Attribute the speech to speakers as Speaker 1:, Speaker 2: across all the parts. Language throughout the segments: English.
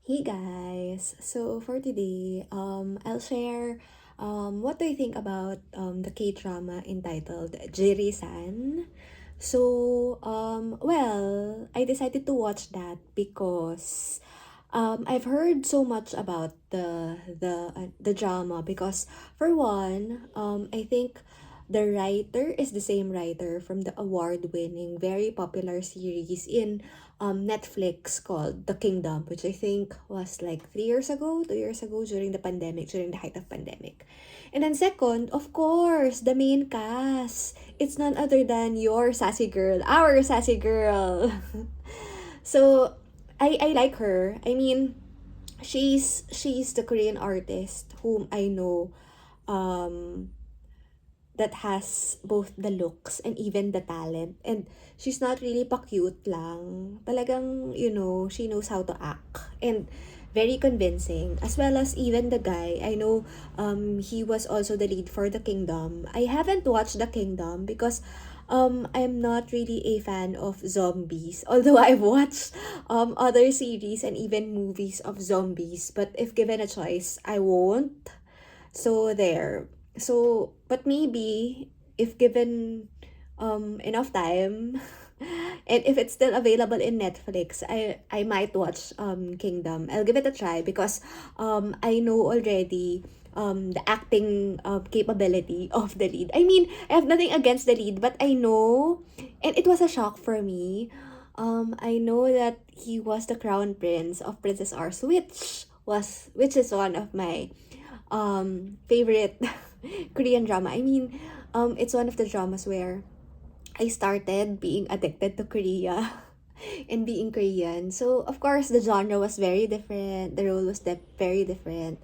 Speaker 1: Hey guys, so for today, I'll share what do I think about the K-drama entitled Jirisan. Well, I decided to watch that because I've heard so much about the drama because for one, I think the writer is the same writer from the award-winning, very popular series in Netflix called The Kingdom, which I think was like 3 years ago, 2 years ago during the pandemic, during the height of pandemic. And then second, of course, the main cast. It's none other than your sassy girl, our sassy girl. So I like her. I mean, she's the Korean artist whom I know um that has both the looks and even the talent. And she's not really pa-cute lang. Talagang, she knows how to act. And very convincing. As well as even the guy. I know he was also the lead for The Kingdom. I haven't watched The Kingdom because I'm not really a fan of zombies. Although I've watched other series and even movies of zombies. But if given a choice, I won't. So there. So, but maybe if given enough time and if it's still available in Netflix, I might watch Kingdom. I'll give it a try because I know already the acting capability of the lead. I mean, I have nothing against the lead, but I know, and it was a shock for me. I know that he was the crown prince of Princess Ars, which is one of my favorite Korean drama. I mean, it's one of the dramas where I started being addicted to Korea and being Korean. So, of course, the genre was very different. The role was very different.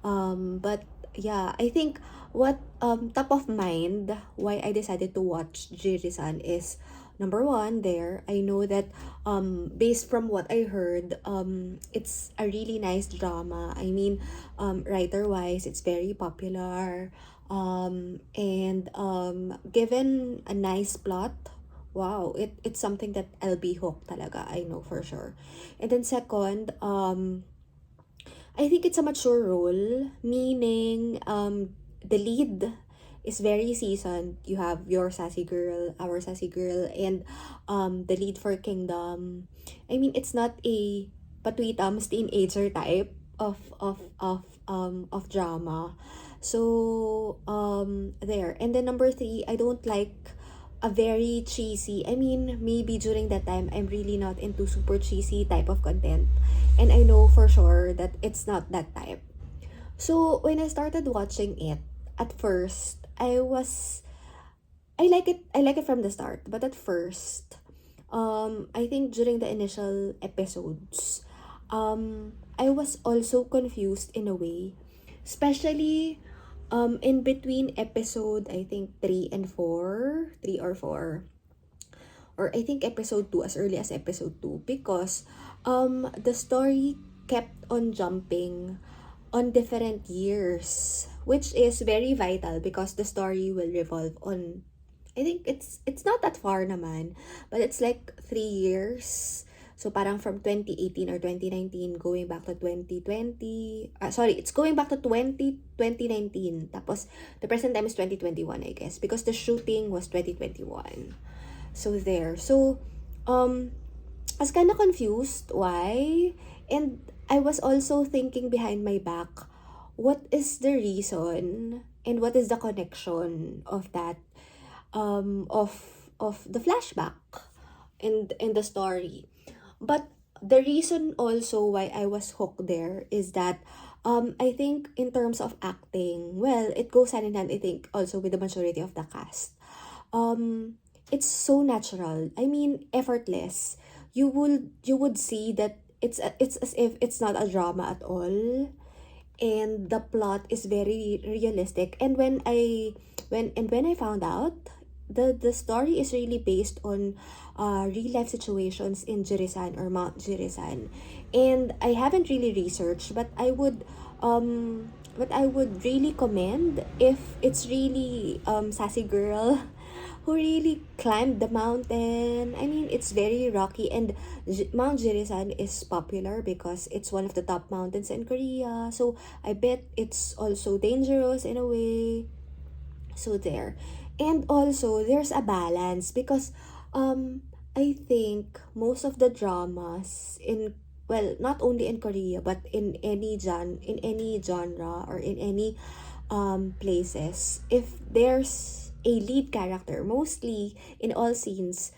Speaker 1: But yeah, I think what top of mind why I decided to watch Jirisan is number one there. I know that based from what I heard, it's a really nice drama. I mean, writer wise, it's very popular. And given a nice plot, wow, it's something that I'll be hooked talaga, I know for sure. And then second, I think it's a mature role, meaning the lead is very seasoned. You have your sassy girl, our sassy girl, and the lead for Kingdom. I mean, it's not a patwitams teenager type of drama. So there. And then number three, I don't like a very cheesy. I mean, maybe during that time I'm really not into super cheesy type of content. And I know for sure that it's not that type. So when I started watching it, at first I like it from the start, but at first I think during the initial episodes I was also confused in a way, especially in between episode I think 3 or 4, or I think episode 2, as early as episode 2, because the story kept on jumping on different years, which is very vital because the story will revolve on, I think it's not that far naman, but it's like 3 years. So parang from 2018 or 2019 going back to 2020. Sorry, it's going back to 2019. Tapos the present time is 2021, I guess, because the shooting was 2021. So there. So I was kind of confused why, and I was also thinking behind my back, what is the reason and what is the connection of that of the flashback in the story. But the reason also why I was hooked there is that I think in terms of acting, well, it goes hand in hand, I think, also with the majority of the cast. Um it's so natural. I mean, effortless. You would see that it's as if it's not a drama at all, and the plot is very realistic. And when I found out the story is really based on real life situations in Jirisan or Mount Jirisan, and I haven't really researched, but I would really commend if it's really sassy girl who really climbed the mountain. I mean, it's very rocky, and Mount Jirisan is popular because it's one of the top mountains in Korea. So I bet it's also dangerous in a way. So there. And also there's a balance because I think most of the dramas in, well, not only in Korea but in any genre or in any places, if there's a lead character, mostly in all scenes,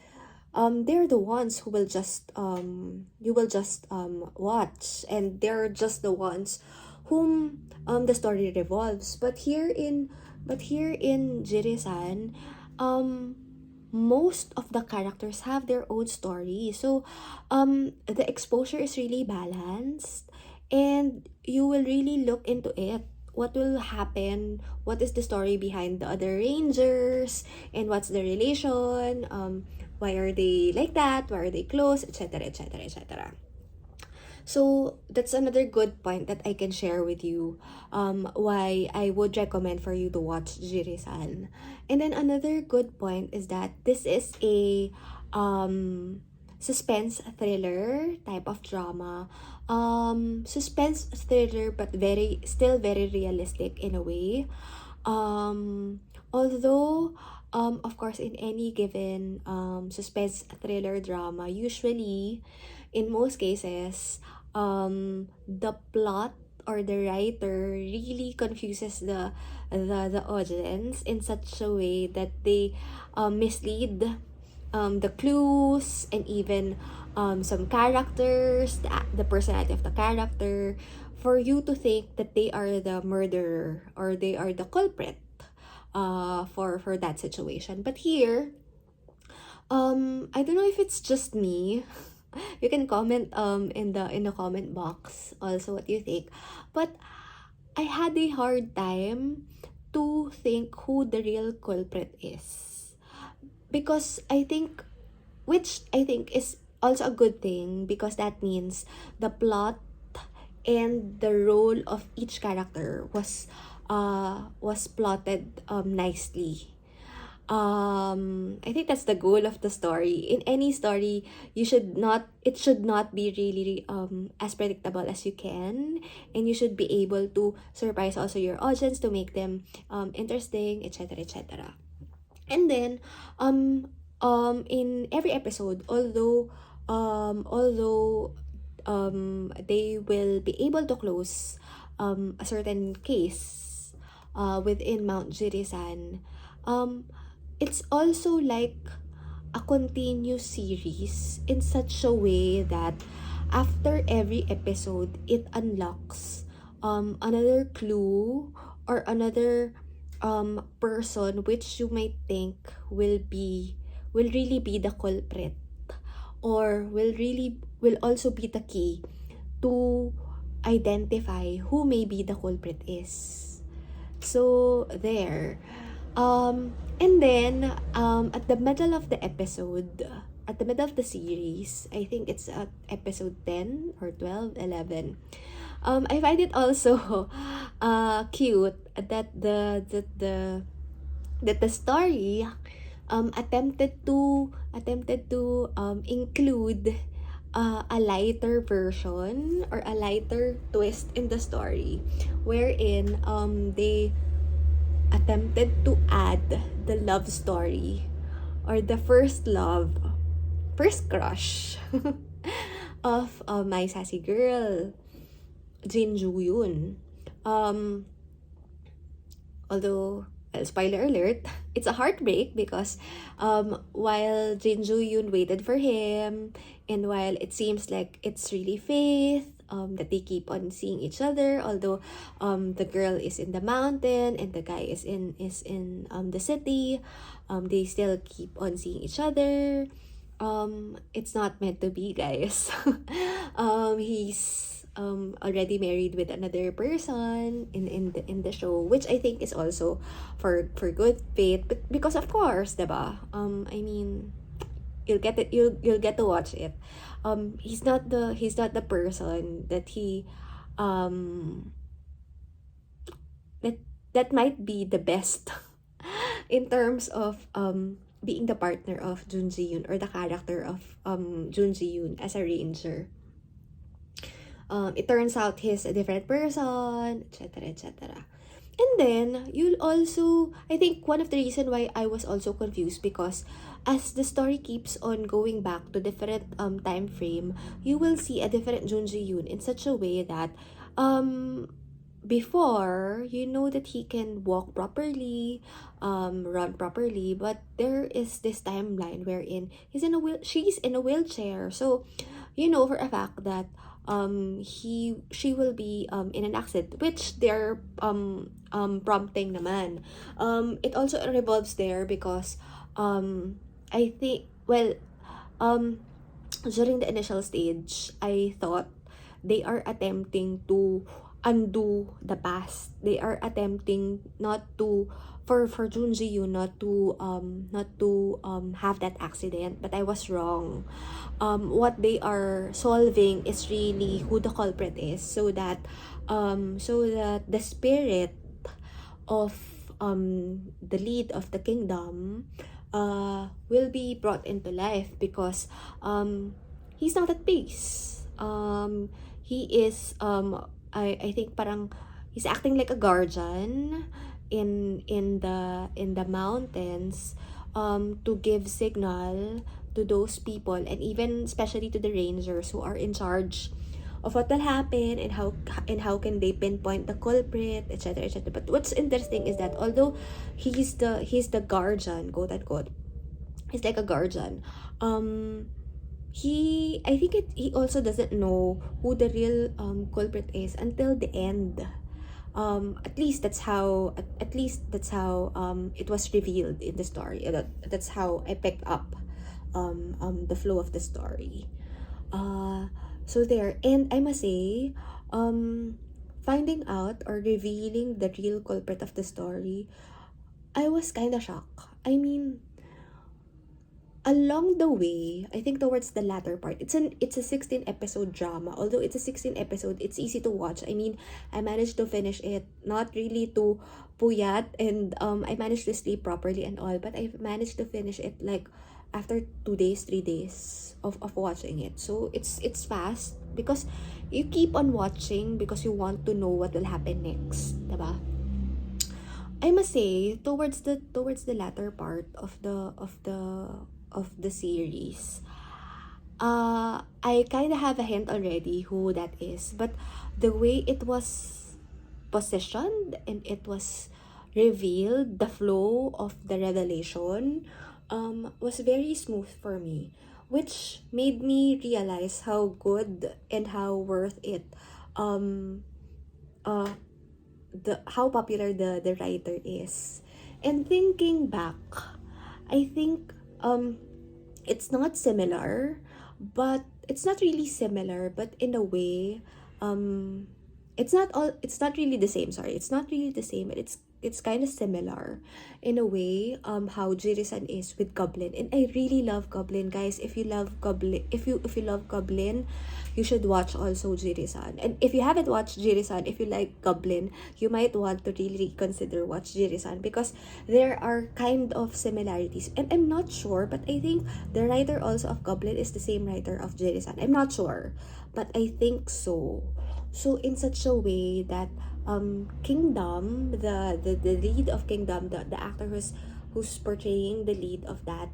Speaker 1: they're the ones who will just you will just watch, and they're just the ones whom the story revolves. But here in Jirisan, um most of the characters have their own story. So the exposure is really balanced, and you will really look into it. What will happen? What is the story behind the other rangers? And what's the relation? Why are they like that? Why are they close? Etc. etc. etc. So that's another good point that I can share with you, why I would recommend for you to watch Jirisan. And then another good point is that this is a suspense thriller type of drama. Suspense thriller, but very realistic in a way. Although of course, in any given suspense thriller drama, usually in most cases, the plot or the writer really confuses the audience in such a way that they mislead the clues, and even some characters, the personality of the character, for you to think that they are the murderer or they are the culprit for that situation. But here, I don't know if it's just me. You can comment in the comment box also what you think. But I had a hard time to think who the real culprit is, because I think is also a good thing, because that means the plot and the role of each character was plotted nicely. I think that's the goal of the story. In any story, it should not be really as predictable as you can, and you should be able to surprise also your audience to make them interesting, etc. etc. And then in every episode, although they will be able to close a certain case within Mount Jirisan, um it's also like a continuous series in such a way that after every episode, it unlocks another clue or another person which you might think will really be the culprit, or will also be the key to identify who maybe the culprit is. So there. And then at the middle of the episode, at the middle of the series, I think it's at episode 10 or 12, 11. I find it also cute that the story attempted to include a lighter version or a lighter twist in the story, wherein they attempted to add the love story, or the first crush of my sassy girl, Ji-hyun. Um, Although, well, spoiler alert, it's a heartbreak because while Ji-hyun waited for him, and while it seems like it's really faith, that they keep on seeing each other, although the girl is in the mountain and the guy is in the city, they still keep on seeing each other. It's not meant to be, guys. He's already married with another person in the show, which I think is also for good faith, but because of course, diba? I mean, you'll get to watch it. He's not the person that he um that that might be the best in terms of being the partner of Jun Ji-hyun, or the character of Jun Ji-hyun as a ranger. It turns out he's a different person, etc., etc. And then, you'll also, I think one of the reason why I was also confused, because as the story keeps on going back to different time frame, you will see a different Jun Ji-hyun in such a way that um before, you know that he can walk properly, run properly, but there is this timeline wherein she's in a wheelchair. So, you know for a fact that she will be in an accident, which they're prompting naman. It also revolves there because I think, well, um during the initial stage, I thought they are attempting to undo the past. They are attempting not to, for Jun Ji-yoon, not to have that accident, but I was wrong. What they are solving is really who the culprit is, so that the spirit of the lead of the kingdom will be brought into life, because he's not at peace. He is I think parang he's acting like a guardian in the mountains, to give signal to those people, and even especially to the rangers who are in charge of what will happen, and how can they pinpoint the culprit, etc., etc. But what's interesting is that although he's the guardian, quote unquote, he's like a guardian, he also doesn't know who the real culprit is until the end. At least that's how it was revealed in the story. That's how I picked up the flow of the story. So there, and I must say, finding out or revealing the real culprit of the story, I was kind of shocked. I mean, along the way, I think towards the latter part, it's a 16 episode drama. Although it's a 16 episode, it's easy to watch. I mean, I managed to finish it, not really to puyat, and I managed to sleep properly and all, but I managed to finish it like after 2 days, 3 days of watching it. So it's fast, because you keep on watching because you want to know what will happen next, diba? I must say, towards the latter part of the series, I kind of have a hint already who that is, but the way it was positioned and it was revealed, the flow of the revelation was very smooth for me, which made me realize how good and how worth it, um uh how popular the writer is. And thinking back, I think it's not similar, but it's not really similar, but in a way, um it's not really the same, sorry, it's not really the same, but it's kind of similar in a way, how Jirisan is with Goblin. And I really love Goblin, guys. If you love Goblin, if you love Goblin, you should watch also Jirisan. And if you haven't watched Jirisan, if you like Goblin, you might want to really consider watch Jirisan, because there are kind of similarities. And I'm not sure, but I think the writer also of Goblin is the same writer of Jirisan. I'm not sure, but I think so. So in such a way that Kingdom, the lead of Kingdom, the actor who's portraying the lead of that,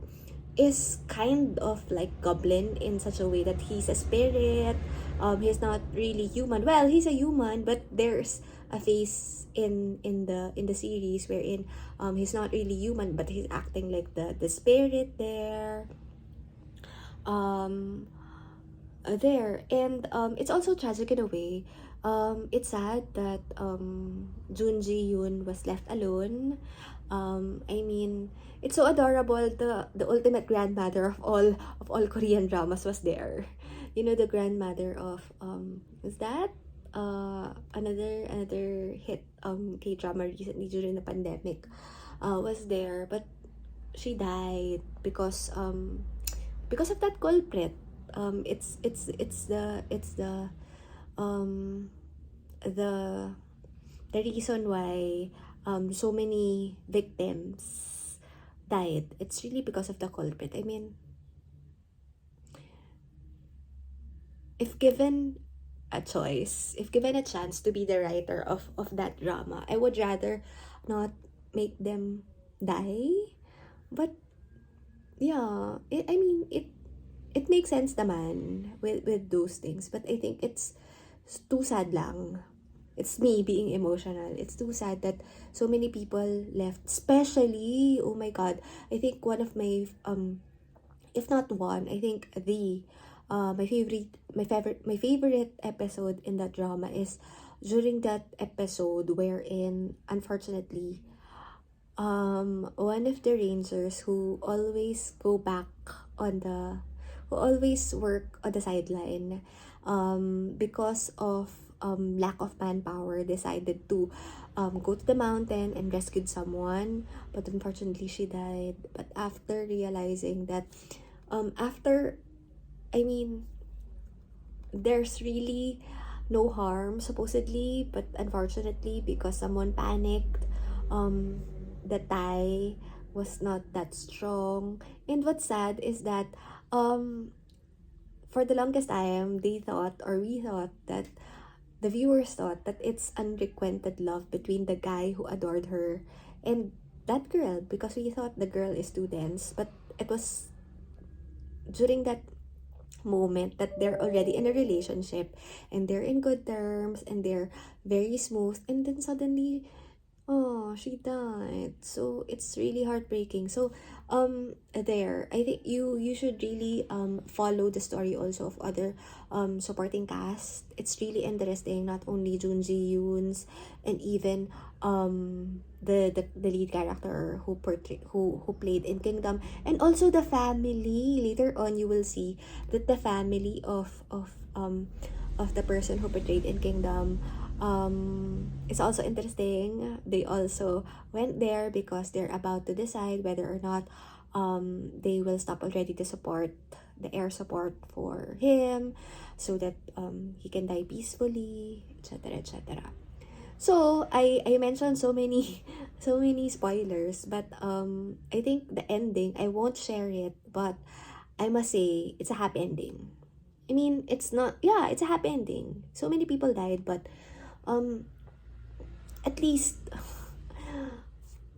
Speaker 1: is kind of like Goblin, in such a way that he's a spirit. He's not really human. Well, he's a human, but there's a phase in the series wherein he's not really human, but he's acting like the spirit there. Um there, and it's also tragic in a way. It's sad that Jun Ji-hyun was left alone. I mean, it's so adorable. The ultimate grandmother of all Korean dramas was there. You know, the grandmother of is that another hit K-drama recently during the pandemic was there, but she died because of that culprit. It's um the the reason why so many victims died, it's really because of the culprit. I mean, if given a choice, if given a chance to be the writer of that drama, I would rather not make them die. But yeah, I mean, it makes sense naman with those things. But I think it's too sad lang. It's me being emotional. It's too sad that so many people left. Especially, oh my God, I think one of my if not one, I think my favorite episode in that drama is during that episode wherein unfortunately one of the rangers who always work on the sideline because of lack of manpower decided to go to the mountain and rescued someone, but unfortunately she died. But after realizing that after I mean there's really no harm supposedly, but unfortunately because someone panicked, the tie was not that strong. And what's sad is that um for the longest time they thought, or we thought, that the viewers thought that it's unrequited love between the guy who adored her and that girl, because we thought the girl is too dense. But it was during that moment that they're already in a relationship and they're in good terms and they're very smooth, and then suddenly, oh, she died. So it's really heartbreaking. So there, I think you should really follow the story also of other supporting cast. It's really interesting, not only Ji-hyun's and even the lead character who played in Kingdom, and also the family. Later on you will see that the family of the person who portrayed in Kingdom, it's also interesting. They also went there because they're about to decide whether or not they will stop already to support the air support for him, so that he can die peacefully, etc., etc. So I mentioned so many so many spoilers, but I think the ending, I won't share it, but I must say it's a happy ending. I mean, it's not, yeah, it's a happy ending. So many people died, but um at least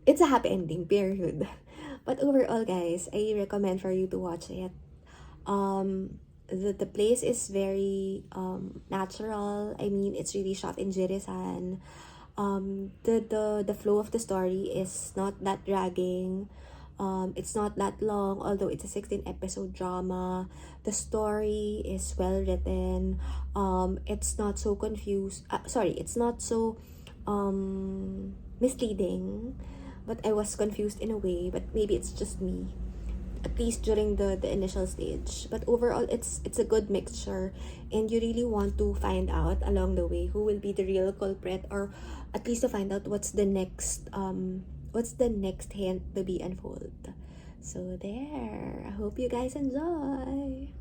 Speaker 1: it's a happy ending, period. But overall, guys, I recommend for you to watch it. The place is very natural. I mean, it's really shot in Jirisan. The flow of the story is not that dragging. It's not that long, although it's a 16 episode drama. The story is well written. It's not so confused. Sorry, it's not so misleading. But I was confused in a way, but maybe it's just me, at least during the initial stage. But overall, it's a good mixture, and you really want to find out along the way who will be the real culprit, or at least to find out what's the next hint to be unfold. So there, I hope you guys enjoy.